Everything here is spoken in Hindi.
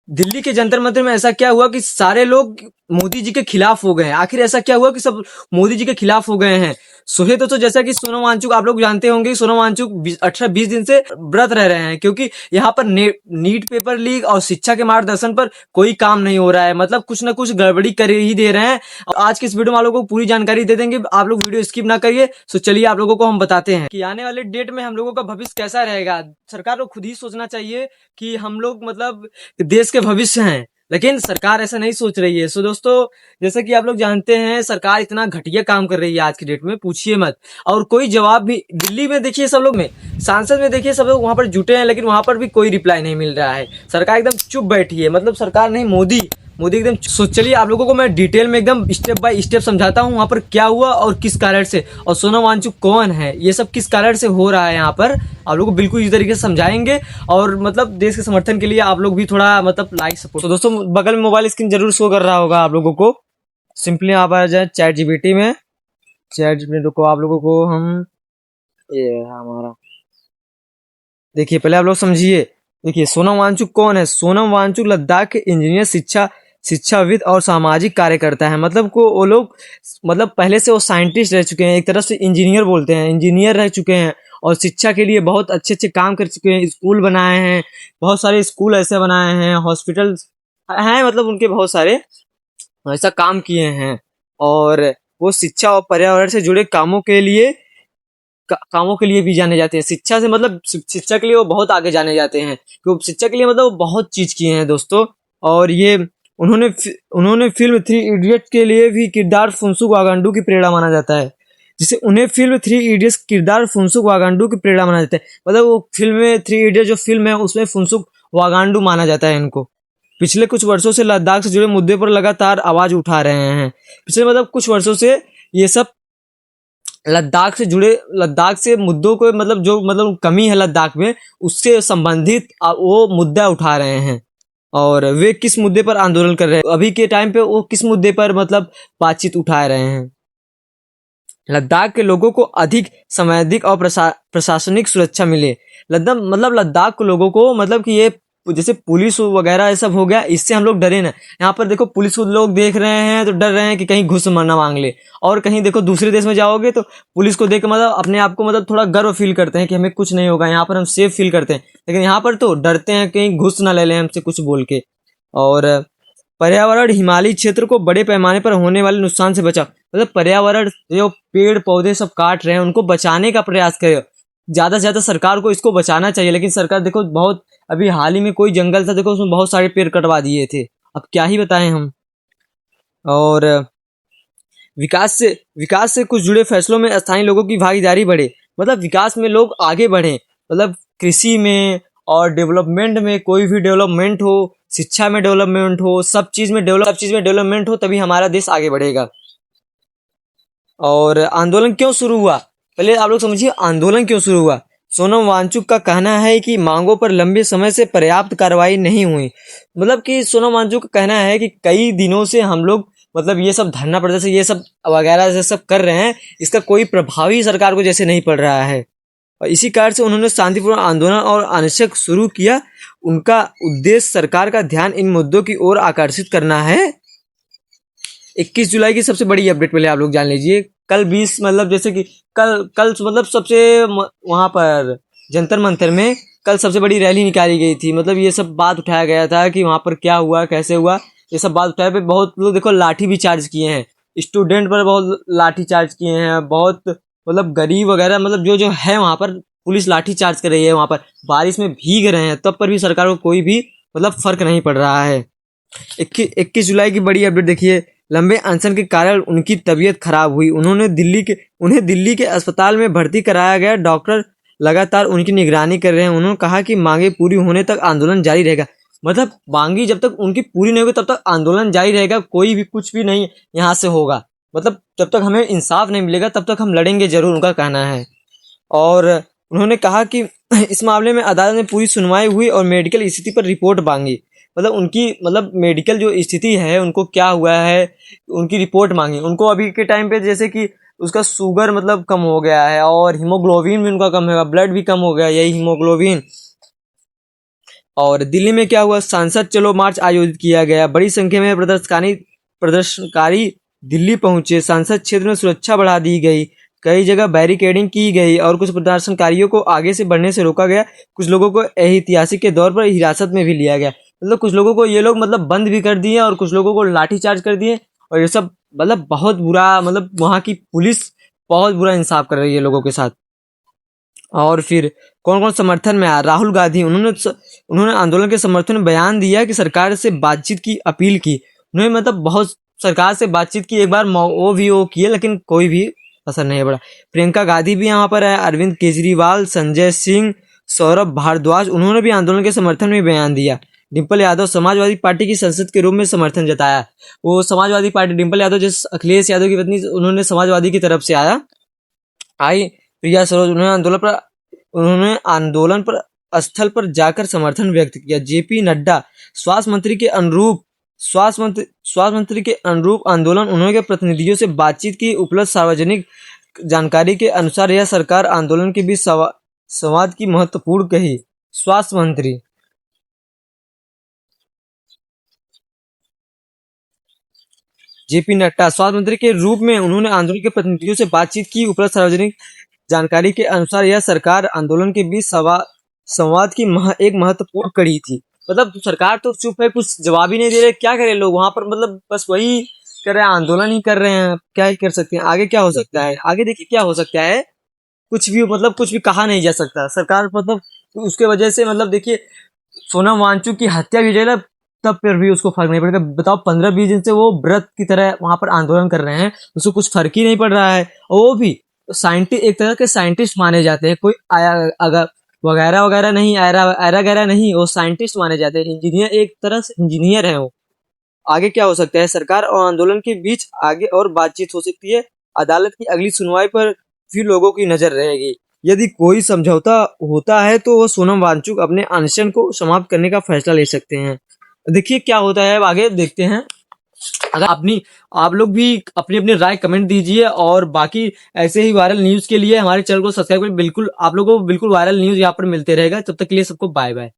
दिल्ली के जंतर मंतर में ऐसा क्या हुआ कि सारे लोग मोदी जी के खिलाफ हो गए हैं? आखिर ऐसा क्या हुआ कि सब मोदी जी के खिलाफ हो गए हैं? सोहे तो जैसा कि सोनम वांगचुक, आप लोग जानते होंगे, सोनम वांगचुक 18-20 दिन से व्रत रह रहे हैं क्योंकि यहाँ पर नीट पेपर लीक और शिक्षा के मार्गदर्शन पर कोई काम नहीं हो रहा है। मतलब कुछ ना कुछ गड़बड़ी कर ही दे रहे हैं। और आज की इस वीडियो में आप लोगों को पूरी जानकारी दे देंगे, आप लोग वीडियो स्किप ना करिए। तो चलिए आप लोगों को हम बताते हैं कि आने वाले डेट में हम लोगों का भविष्य कैसा रहेगा। सरकार को खुद ही सोचना चाहिए कि हम लोग मतलब देश के भविष्य हैं, लेकिन सरकार ऐसा नहीं सोच रही है। सो दोस्तों, जैसा कि आप लोग जानते हैं, सरकार इतना घटिया काम कर रही है आज की डेट में, पूछिए मत। और कोई जवाब भी दिल्ली में देखिए, सब लोग में, सांसद में देखिए, सब लोग वहां पर जुटे हैं, लेकिन वहां पर भी कोई रिप्लाई नहीं मिल रहा है। सरकार एकदम चुप बैठी है। मतलब सरकार नहीं, मोदी मोदी एकदम। सो चलिए आप लोगों को मैं डिटेल में एकदम स्टेप बाय स्टेप समझाता हूँ वहां पर क्या हुआ और किस कारण से, और सोनम वांगचुक कौन है, ये सब किस कारण से हो रहा है यहाँ पर, आप लोगों को बिल्कुल इसी तरीके से समझाएंगे। और मतलब देश के समर्थन के लिए आप लोग भी थोड़ा मतलब लाइक सपोर्ट। तो दोस्तों, बगल में मोबाइल स्क्रीन जरूर शो कर रहा होगा आप लोगों को। सिंपली आप आ जाए चैट जीपीटी में। चैट जीपीटी को आप लोगों को हम, ये हमारा, देखिए पहले आप लोग समझिए। देखिए सोनम वांगचुक कौन है? सोनम वांगचुक लद्दाख के इंजीनियर, शिक्षाविद और सामाजिक कार्यकर्ता है। मतलब को वो लोग, मतलब पहले से वो साइंटिस्ट रह चुके हैं, एक तरह से इंजीनियर बोलते हैं, इंजीनियर रह चुके हैं और शिक्षा के लिए बहुत अच्छे अच्छे काम कर चुके हैं। स्कूल बनाए हैं, बहुत सारे स्कूल ऐसे बनाए हैं, हॉस्पिटल हैं, मतलब उनके बहुत सारे ऐसा काम किए हैं। और वो शिक्षा और पर्यावरण से जुड़े कामों के लिए भी जाने जाते हैं। शिक्षा से मतलब शिक्षा के लिए वो बहुत आगे जाने जाते हैं, क्योंकि शिक्षा के लिए मतलब वो बहुत चीज किए हैं दोस्तों। और ये उन्होंने फिल्म थ्री इडियट के लिए भी किरदार फुनसुक वागांडू की प्रेरणा माना जाता है। जिसे उन्हें फिल्म थ्री इडियट्स किरदार फुनसुक वागांडू की प्रेरणा माना जाता है। मतलब वो फिल्म में थ्री इडियट जो फिल्म है उसमें फुनसुक वागांडू माना जाता है इनको। पिछले कुछ वर्षों से लद्दाख से जुड़े मुद्दे पर लगातार आवाज उठा रहे हैं। पिछले मतलब कुछ वर्षों से ये सब लद्दाख से मुद्दों को, मतलब जो मतलब कमी है लद्दाख में, उससे संबंधित वो मुद्दा उठा रहे हैं। और वे किस मुद्दे पर आंदोलन कर रहे हैं अभी के टाइम पे, वो किस मुद्दे पर मतलब बातचीत उठा रहे हैं? लद्दाख के लोगों को अधिक संवैधानिक और प्रशासनिक सुरक्षा मिले। लद्दाख के लोगों को, मतलब कि ये जैसे पुलिस वगैरह ये सब हो गया, इससे हम लोग डरे ना। यहाँ पर देखो पुलिस को लोग देख रहे हैं तो डर रहे हैं कि कहीं घुस ना मांग ले। और कहीं देखो दूसरे देश में जाओगे तो पुलिस को देख के मतलब अपने आप को मतलब थोड़ा गर्व फील करते हैं कि हमें कुछ नहीं होगा, यहाँ पर हम सेफ फील करते हैं। लेकिन यहाँ पर तो डरते हैं कहीं घुस ना ले लें हमसे कुछ बोल के। और पर्यावरण, हिमालयी क्षेत्र को बड़े पैमाने पर होने वाले नुकसान से बचा। मतलब पर्यावरण, जो पेड़ पौधे सब काट रहे हैं उनको बचाने का प्रयास करे। ज्यादा से ज्यादा सरकार को इसको बचाना चाहिए, लेकिन सरकार देखो बहुत, अभी हाल ही में कोई जंगल था देखो, उसमें बहुत सारे पेड़ कटवा दिए थे। अब क्या ही बताएं हम। और विकास से कुछ जुड़े फैसलों में स्थानीय लोगों की भागीदारी बढ़े। मतलब विकास में लोग आगे बढ़े, मतलब कृषि में और डेवलपमेंट में, कोई भी डेवलपमेंट हो, शिक्षा में डेवलपमेंट हो, सब चीज में डेवलपमेंट हो, तभी हमारा देश आगे बढ़ेगा। और आंदोलन क्यों शुरू हुआ, पहले आप लोग समझिए आंदोलन क्यों शुरू हुआ। सोनम वांगचुक का कहना है कि मांगों पर लंबे समय से पर्याप्त कार्रवाई नहीं हुई। मतलब कि सोनम वांगचुक का कहना है कि कई दिनों से हम लोग मतलब ये सब धरना प्रदर्शन ये सब वगैरह से सब कर रहे हैं, इसका कोई प्रभाव ही सरकार को जैसे नहीं पड़ रहा है। और इसी कारण से उन्होंने शांतिपूर्ण आंदोलन और अनशन शुरू किया। उनका उद्देश्य सरकार का ध्यान इन मुद्दों की ओर आकर्षित करना है। 21 जुलाई की सबसे बड़ी अपडेट पहले आप लोग जान लीजिए। कल 20 मतलब जैसे कि कल मतलब सबसे वहां पर जंतर मंतर में कल सबसे बड़ी रैली निकाली गई थी। मतलब ये सब बात उठाया गया था कि वहां पर क्या हुआ, कैसे हुआ, ये सब बात उठाए पे बहुत लोग देखो लाठी भी चार्ज किए हैं, स्टूडेंट पर बहुत लाठी चार्ज किए हैं, बहुत मतलब गरीब वगैरह, मतलब जो जो है वहां पर पुलिस लाठी चार्ज कर रही है। वहां पर बारिश में भीग रहे हैं, तब पर भी सरकार को कोई भी मतलब फर्क नहीं पड़ रहा है। 21 जुलाई की बड़ी अपडेट देखिए। लंबे अनशन के कारण उनकी तबीयत खराब हुई। उन्हें दिल्ली के अस्पताल में भर्ती कराया गया। डॉक्टर लगातार उनकी निगरानी कर रहे हैं। उन्होंने कहा कि मांगे पूरी होने तक आंदोलन जारी रहेगा। मतलब मांगी जब तक उनकी पूरी नहीं होगी तब तक आंदोलन जारी रहेगा, कोई भी कुछ भी नहीं यहाँ से होगा। मतलब जब तक हमें इंसाफ नहीं मिलेगा तब तक हम लड़ेंगे जरूर, उनका कहना है। और उन्होंने कहा कि इस मामले में अदालत में पूरी सुनवाई हुई और मेडिकल स्थिति पर रिपोर्ट मांगी। मतलब उनकी मतलब मेडिकल जो स्थिति है, उनको क्या हुआ है, उनकी रिपोर्ट मांगी। उनको अभी के टाइम पे जैसे कि उसका शुगर मतलब कम हो गया है और हीमोग्लोबिन भी उनका कम है, ब्लड भी कम हो गया, यही हीमोग्लोबिन। और दिल्ली में क्या हुआ, सांसद चलो मार्च आयोजित किया गया, बड़ी संख्या में प्रदर्शनकारी दिल्ली पहुंचे, संसद क्षेत्र में सुरक्षा बढ़ा दी गई, कई जगह बैरिकेडिंग की गई और कुछ प्रदर्शनकारियों को आगे से बढ़ने से रोका गया, कुछ लोगों को ऐतिहासिक के दौर पर हिरासत में भी लिया गया। मतलब कुछ लोगों को ये लोग मतलब बंद भी कर दिए और कुछ लोगों को लाठीचार्ज कर दिए, और ये सब मतलब बहुत बुरा, मतलब वहाँ की पुलिस बहुत बुरा इंसाफ कर रही है लोगों के साथ। और फिर कौन कौन समर्थन में आया, राहुल गांधी, उन्होंने आंदोलन के समर्थन में बयान दिया कि सरकार से बातचीत की अपील की। उन्होंने मतलब बहुत सरकार से बातचीत की, एक बार वो किए लेकिन कोई भी असर नहीं पड़ा। प्रियंका गांधी भी यहाँ पर है, अरविंद केजरीवाल, संजय सिंह, सौरभ भारद्वाज, उन्होंने भी आंदोलन के समर्थन में बयान दिया। डिम्पल यादव समाजवादी पार्टी की संसद के रूप में समर्थन जताया। वो समाजवादी पार्टी, डिम्पल यादव जिस अखिलेश यादव की पत्नी, उन्होंने समाजवादी की तरफ से आई प्रिया सरोज, उन्होंने आंदोलन पर स्थल पर जाकर समर्थन व्यक्त किया। जेपी नड्डा स्वास्थ्य मंत्री के अनुरूप आंदोलन, उन्होंने प्रतिनिधियों से बातचीत की, उपलब्ध सार्वजनिक जानकारी के अनुसार यह सरकार आंदोलन के बीच संवाद की महत्वपूर्ण कही। स्वास्थ्य मंत्री जेपी नड्डा स्वास्थ्य मंत्री के रूप में उन्होंने आंदोलन के प्रतिनिधियों से बातचीत की, उपलब्ध सार्वजनिक जानकारी के अनुसार यह सरकार आंदोलन के बीच संवाद की एक महत्वपूर्ण कड़ी थी। मतलब सरकार तो चुप है, कुछ जवाब ही नहीं दे रहे, क्या करें लोग वहां पर, मतलब बस वही कर रहे हैं, आंदोलन ही कर रहे हैं, क्या ही कर सकते हैं। आगे क्या हो सकता है, आगे देखिए क्या हो सकता है, कुछ भी, मतलब कुछ भी कहा नहीं जा सकता। सरकार मतलब उसके वजह से, मतलब देखिए सोनम वांगचुक की हत्या की जाए तब फिर भी उसको फर्क नहीं पड़ेगा। बताओ 15-20 दिन से वो व्रत की तरह वहां पर आंदोलन कर रहे हैं, उसको कुछ फर्क ही नहीं पड़ रहा है। और वो भी साइंटिस्ट, एक तरह के साइंटिस्ट माने जाते हैं, कोई आया अगर वगैरह वगैरह नहीं, आयरा गैरा नहीं, वो साइंटिस्ट माने जाते हैं, इंजीनियर, एक तरह से इंजीनियर है वो। आगे क्या हो सकता है, सरकार और आंदोलन के बीच आगे और बातचीत हो सकती है, अदालत की अगली सुनवाई पर भी लोगों की नजर रहेगी। यदि कोई समझौता होता है तो वो सोनम वांगचुक अपने अनशन को समाप्त करने का फैसला ले सकते हैं। देखिए क्या होता है, अब आगे देखते हैं। अगर आप लोग भी अपनी अपनी राय कमेंट दीजिए, और बाकी ऐसे ही वायरल न्यूज के लिए हमारे चैनल को सब्सक्राइब करें। बिल्कुल आप लोगों को बिल्कुल वायरल न्यूज यहाँ पर मिलते रहेगा। तब तक के लिए सबको बाय बाय।